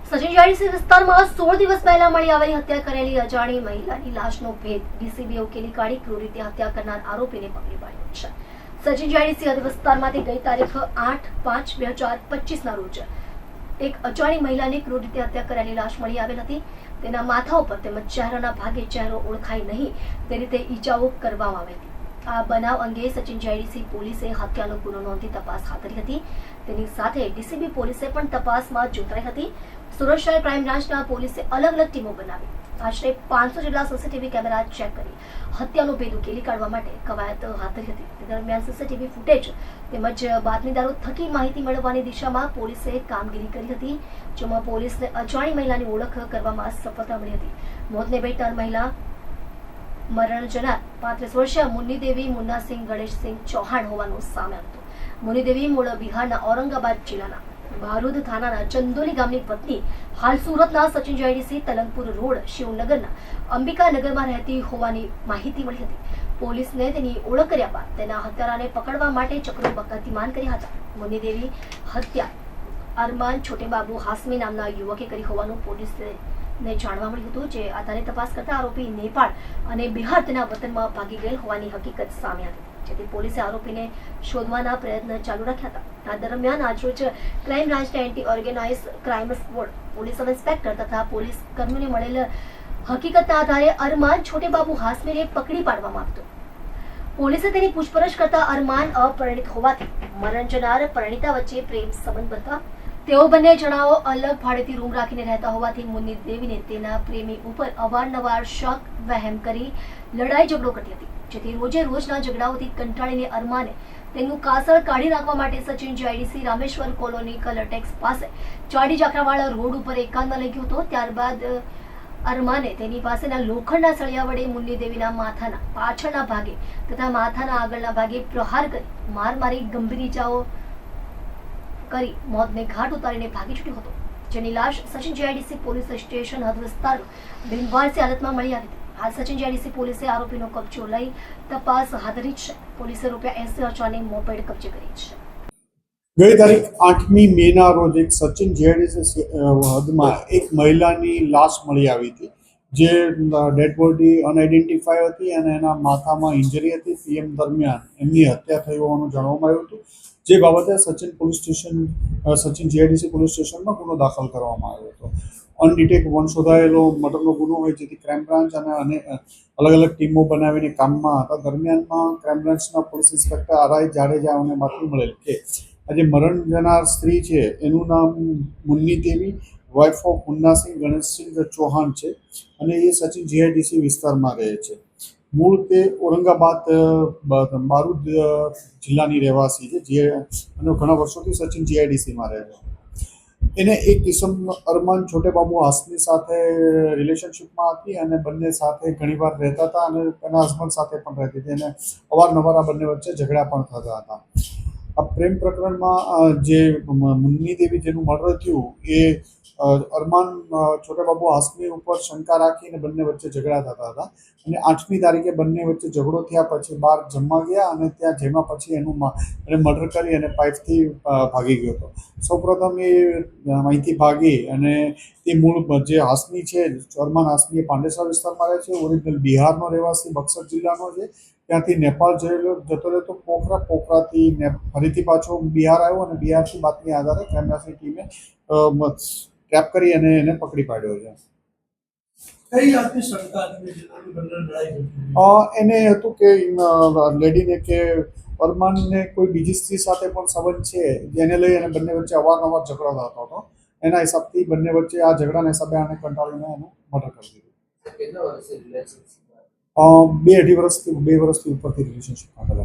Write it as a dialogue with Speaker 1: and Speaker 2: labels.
Speaker 1: સચિન જાડેજા વિસ્તારમાં 16 દિવસ પહેલા મળી આવેલી હત્યા કરેલી અજાણી મહિલાની લાશનો ભેદ ડીસીબી ઉકેલી કાઢી ક્રૂર રીતે હત્યા કરનાર આરોપીને પકડી પાડ્યો છે। સચિન જાડેજા વિસ્તારમાંથી ગઈ તારીખ 8/5/2025 રોજ એક અજાણી મહિલાની ક્રૂર રીતે હત્યા કરેલી લાશ મળી આવેલ હતી। તેના માથા ઉપર તેમજ ચહેરાના ભાગે ચહેરો ઓળખાય નહીં તે રીતે ઈજાઓ કરવામાં આવી હતી। આ બનાવ અંગે સચિન જાડેજા પોલીસે હત્યાનો ગુનો નોંધી તપાસ હાથ ધરી હતી। તેની સાથે ડીસીબી પોલીસે પણ તપાસમાં જોતરાઈ હતી। સુરત શહેર ક્રાઇમ બ્રાન્ચના પોલીસે અલગ અલગ ટીમો બનાવી આશરે 500 જેટલા સીસીટીવી કેમેરા ચેક કરી હત્યાનો ભેદ ઉકેલી કાઢવા માટે કવાયત હાથ ધરી હતી। તે દરમિયાન સીસીટીવી ફૂટેજ તેમજ બાતમીદારો થકી માહિતી મેળવવાની દિશામાં પોલીસે કામગીરી કરી હતી, જેમાં પોલીસને અજાણી મહિલાની ઓળખ કરવામાં સફળતા મળી હતી। મોતને ભેટનાર મહિલા મરણ જનાર 35 વર્ષીય મુન્ની દેવી મુન્નાસિંહ ગણેશસિંહ ચૌહાણ હોવાનું સામે આવ્યું હતું। મુન્ની દેવી મૂળ બિહારના ઔરંગાબાદ જિલ્લાના બારૂદ થાનાના ચંદોલી ગામની પત્ની હાલ સુરતના સચિન જાડેજા તલંગપુર રોડ શિવનગરના અંબિકાનગરમાં રહેતી હોવાની માહિતી મળી હતી। પોલીસને તેની ઓળખ કર્યા બાદ તેના હત્યારાને પકડવા માટે ચક્રો ગતિમાન કર્યા હતા। મુન્ની દેવી હત્યા અરમાન છોટેબાબુ હાસમી નામના યુવકે કરી હોવાનું પોલીસને જાણવા મળ્યું હતું, જે આધારે તપાસ કરતા આરોપી નેપાળ અને બિહાર તેના વતનમાં ભાગી ગયેલ હોવાની હકીકત સામે આવી, જેથી પોલીસે આરોપીને શોધવાના પ્રયત્ન ચાલુ રાખ્યા હતા। આ દરમિયાન આજરોજ ક્રાઇમ બ્રાન્ચના anti organise crime squad police sub inspector તથા પોલીસ કર્મીઓને મળેલ હકીકતના આધારે અરમાન છોટેબાબુ હાસમીને પકડી પાડવામાં આવ્યો હતો। પોલીસે તેની પૂછપરછ કરતા અરમાન અપરિણિત હોવાથી મરણ જનાર પરિણીતા વચ્ચે પ્રેમ સંબંધ હતા। તેઓ બંને જણાઓ અલગ ભાડેથી રૂમ રાખીને રહેતા હોવાથી મુન્ની દેવીને તેના પ્રેમી ઉપર અવારનવાર શક વહેમ કરી લડાઈ ઝઘડો કરતી હતી, જેથી રોજે રોજના ઝઘડાઓથી કંટાળીને અરમાને તેનું કાસળ કાઢી નાખવા માટે સચિન જાડેજા રામેશ્વર કોલોની કલરટેક્સ પાસે ચાડી જાખરાવાળા રોડ ઉપર એકાંતમાં લઈ ગયો હતો। ત્યારબાદ અરમાને તેની પાસેના લોખંડના સળિયા વડે મુન્ની દેવીના માથાના પાછળના ભાગે તથા માથાના આગળના ભાગે પ્રહાર કરી માર મારી ગંભીર ઈજાઓ કરી મોતને ઘાટ ઉતારીને ભાગી છૂટ્યો હતો, જેની લાશ સચિન જાડેજા પોલીસ સ્ટેશન હદ વિસ્તારમાં બિનવારસી હાલતમાં મળી આવી હતી। હાલ સચિન જાડેજા પોલીસે આરોપીનો કબજો લઈ તપાસ હાથ ધરી છે। પોલીસે ₹80,000ની મોપેડ કબજે કરી છે।
Speaker 2: ગઈ તારીખ 8મી મેના રોજ એક સચિન જાડેજા હદમાં એક મહિલાની લાશ મળી આવી હતી, જે ડેડ બોડી અનઆઇડેન્ટિફાઈ હતી અને એના માથામાં ઇન્જરી હતી। પીએમ દરમિયાન એમની હત્યા થઈ હોવાનું જાણવામાં આવ્યું હતું, જે બાબતે સચિન જાડેજા પોલીસ સ્ટેશનમાં ગુનો દાખલ કરવામાં આવ્યો હતો। અનડિટેક વનશોધાયેલો મર્ડરનો ગુનો હોય, જેથી ક્રાઇમ બ્રાન્ચ અને અલગ અલગ ટીમો બનાવીને કામમાં હતા। દરમિયાનમાં ક્રાઇમ બ્રાન્ચના પોલીસ ઇન્સ્પેક્ટર આરઆઈ જાડેજાને બાતમી મળેલ કે આજે મરણ જનાર સ્ત્રી છે એનું નામ મુન્ની દેવી વાઇફ ઓફ મુન્નાસિંહ ગણેશસિંહ ચૌહાણ છે અને એ સચિન જાડેજા વિસ્તારમાં રહે છે। મૂળ તે ઔરંગાબાદ બારૂદ જિલ્લાની રહેવાસી છે, જે અને ઘણા વર્ષોથી સચિન જાડેજામાં રહે છે। એને એક કિસમ અરમાન છોટેબાબુ હાસમી સાથે રિલેશનશિપમાં હતી અને બંને સાથે ઘણીવાર રહેતા હતા અને તેના હસબન્ડ સાથે પણ રહેતી હતી અને અવારનવાર આ બંને વચ્ચે ઝઘડા પણ થતા હતા। આ પ્રેમ પ્રકરણમાં જે મુન્ની દેવી જેનું મર્ડર થયું એ અરમાન છોટેબાબુ હાસમી ઉપર શંકા રાખીને બંને વચ્ચે ઝઘડા થતા હતા અને 8મી તારીખે બંને વચ્ચે ઝઘડો થયા પછી બહાર જમવા ગયા અને ત્યાં જેમાં પછી એને મર્ડર કરી અને પાઇપથી ભાગી ગયો હતો। સૌપ્રથમ એ અહીંથી ભાગી અને તે મૂળ જે હાસમી છે અરમાન હાસમી એ પાંડેસરા વિસ્તારમાં રહે છે, ઓરિજિનલ બિહારનો રહેવાસી બક્સર જિલ્લાનો છે। ત્યાંથી નેપાળ જતો રહેતો પોખરાથી ફરીથી પાછો બિહાર આવ્યો અને બિહારથી બાતમી આધારે ક્રાઇમ બ્રાન્ચની ટીમે ટ્રેપ કરી અને એને પકડી પાડ્યો છે। એને હતું કે લેડીને કે અરમાનને કોઈ બીજી સ્ત્રી સાથે પણ સંબંધ છે, જેને લઈ અને બંને વચ્ચે અવારનવાર ઝઘડો થતો હતો। એના હિસાબથી બંને વચ્ચે આ ઝઘડાના હિસાબે આને કંટાળીને એનું મર્ડર કરી દીધું। 2 વર્ષથી ઉપરથી રિલેશનશિપ હતા।